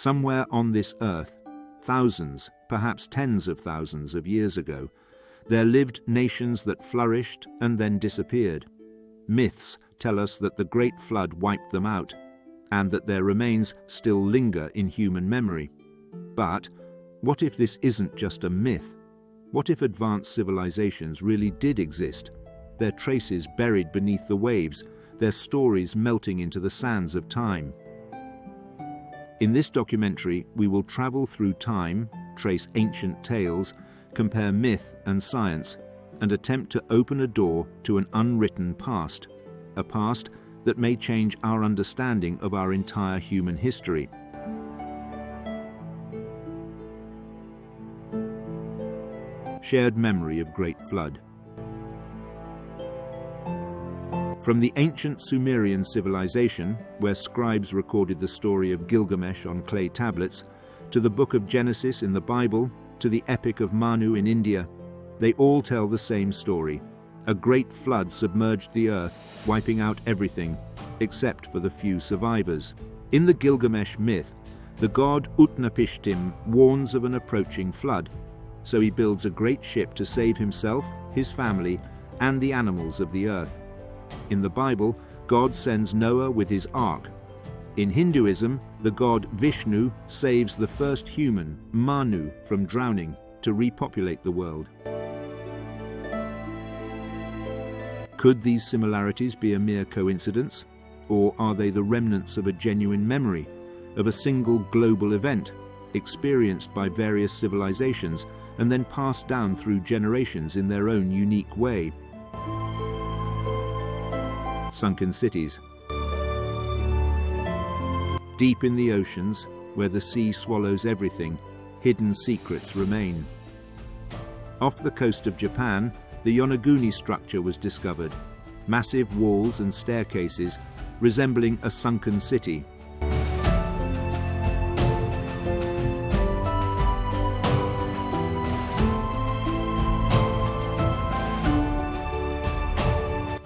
Somewhere on this earth, thousands, perhaps tens of thousands of years ago, there lived nations that flourished and then disappeared. Myths tell us that the Great Flood wiped them out, and that their remains still linger in human memory. But what if this isn't just a myth? What if advanced civilizations really did exist, their traces buried beneath the waves, their stories melting into the sands of time? In this documentary, we will travel through time, trace ancient tales, compare myth and science, and attempt to open a door to an unwritten past, a past that may change our understanding of our entire human history. Shared memory of Great Flood. From the ancient Sumerian civilization, where scribes recorded the story of Gilgamesh on clay tablets, to the book of Genesis in the Bible, to the Epic of Manu in India, they all tell the same story. A great flood submerged the earth, wiping out everything, except for the few survivors. In the Gilgamesh myth, the god Utnapishtim warns of an approaching flood, so he builds a great ship to save himself, his family, and the animals of the earth. In the Bible, God sends Noah with his ark. In Hinduism, the god Vishnu saves the first human, Manu, from drowning to repopulate the world. Could these similarities be a mere coincidence? Or are they the remnants of a genuine memory, of a single global event, experienced by various civilizations and then passed down through generations in their own unique way? Sunken cities. Deep in the oceans, where the sea swallows everything, hidden secrets remain. Off the coast of Japan, the Yonaguni structure was discovered, massive walls and staircases resembling a sunken city.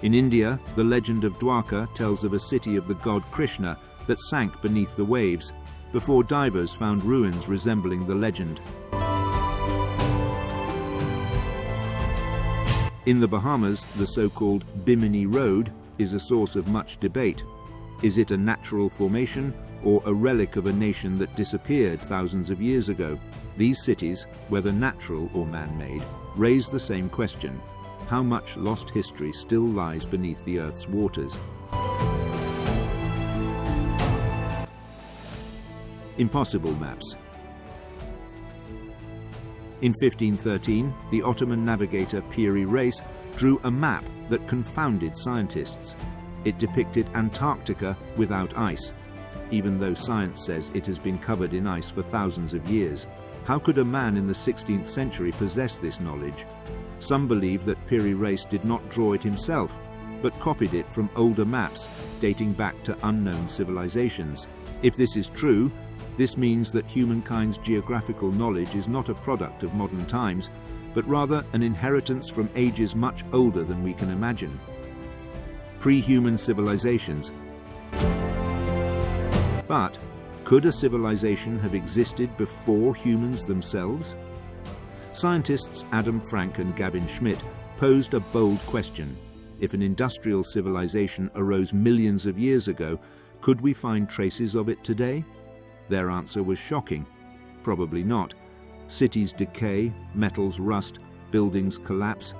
In India, the legend of Dwarka tells of a city of the god Krishna that sank beneath the waves, before divers found ruins resembling the legend. In the Bahamas, the so-called Bimini Road is a source of much debate. Is it a natural formation or a relic of a nation that disappeared thousands of years ago? These cities, whether natural or man-made, raise the same question. How much lost history still lies beneath the Earth's waters? Impossible maps. In 1513, the Ottoman navigator Piri Reis drew a map that confounded scientists. It depicted Antarctica without ice, even though science says it has been covered in ice for thousands of years. How could a man in the 16th century possess this knowledge? Some believe that Piri Reis did not draw it himself, but copied it from older maps dating back to unknown civilizations. If this is true, this means that humankind's geographical knowledge is not a product of modern times, but rather an inheritance from ages much older than we can imagine. Pre-human civilizations. But could a civilization have existed before humans themselves? Scientists Adam Frank and Gavin Schmidt posed a bold question. If an industrial civilization arose millions of years ago, could we find traces of it today? Their answer was shocking. Probably not. Cities decay, metals rust, buildings collapse,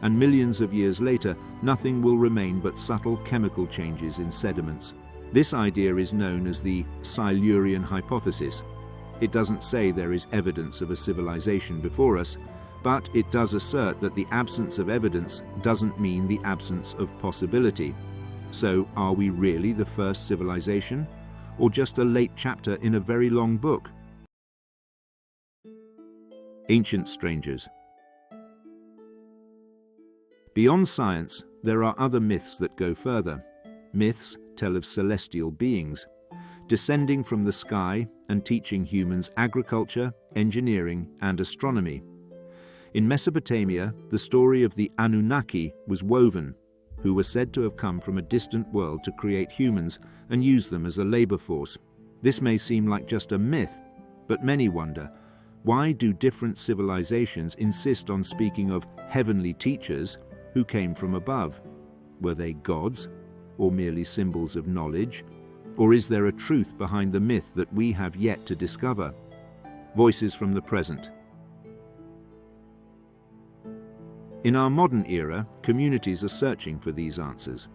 and millions of years later, nothing will remain but subtle chemical changes in sediments. This idea is known as the Silurian hypothesis. It doesn't say there is evidence of a civilization before us, but it does assert that the absence of evidence doesn't mean the absence of possibility. So, are we really the first civilization, or just a late chapter in a very long book? Ancient strangers. Beyond science, there are other myths that go further. Myths tell of celestial beings, descending from the sky and teaching humans agriculture, engineering, and astronomy. In Mesopotamia, the story of the Anunnaki was woven, who were said to have come from a distant world to create humans and use them as a labor force. This may seem like just a myth, but many wonder, why do different civilizations insist on speaking of heavenly teachers who came from above? Were they gods, or merely symbols of knowledge? Or is there a truth behind the myth that we have yet to discover? Voices from the present. In our modern era, communities are searching for these answers.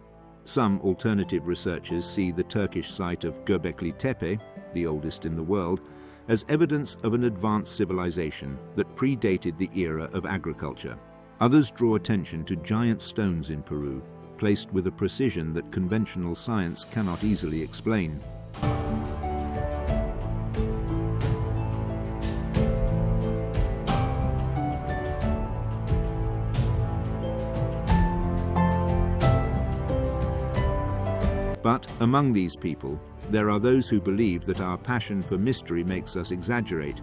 Some alternative researchers see the Turkish site of Göbekli Tepe, the oldest in the world, as evidence of an advanced civilization that predated the era of agriculture. Others draw attention to giant stones in Peru, placed with a precision that conventional science cannot easily explain. But among these people, there are those who believe that our passion for mystery makes us exaggerate,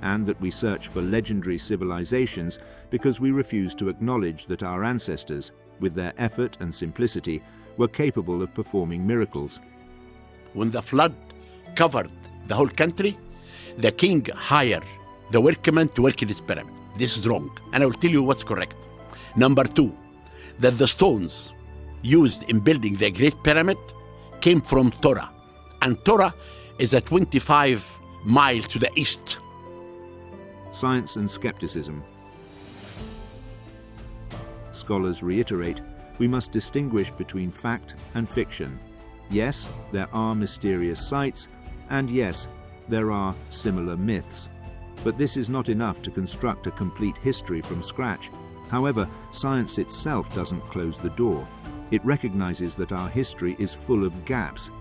and that we search for legendary civilizations because we refuse to acknowledge that our ancestors, with their effort and simplicity, were capable of performing miracles. When the flood covered the whole country, the king hired the workmen to work in his pyramid. This is wrong, and I will tell you what's correct. Number two, that the stones used in building the Great Pyramid came from Torah, and Torah is a 25 miles to the east. Science and skepticism. Scholars reiterate, we must distinguish between fact and fiction. Yes, there are mysterious sites, and yes, there are similar myths. But this is not enough to construct a complete history from scratch. However, science itself doesn't close the door. It recognizes that our history is full of gaps,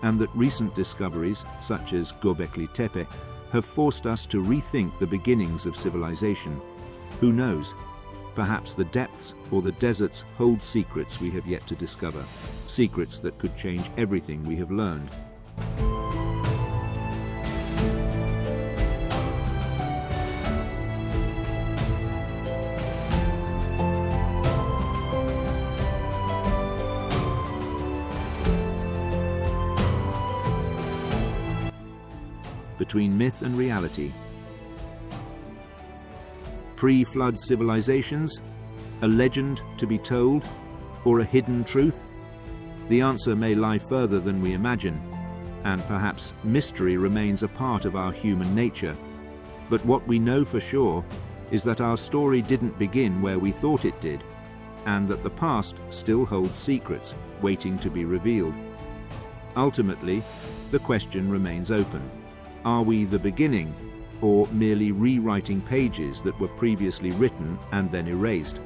and that recent discoveries, such as Göbekli Tepe, have forced us to rethink the beginnings of civilization. Who knows? Perhaps the depths or the deserts hold secrets we have yet to discover, secrets that could change everything we have learned. Between myth and reality. Pre-flood civilizations, a legend to be told, or a hidden truth? The answer may lie further than we imagine, and perhaps mystery remains a part of our human nature. But what we know for sure is that our story didn't begin where we thought it did, and that the past still holds secrets waiting to be revealed. Ultimately, the question remains open. Are we the beginning, or merely rewriting pages that were previously written and then erased?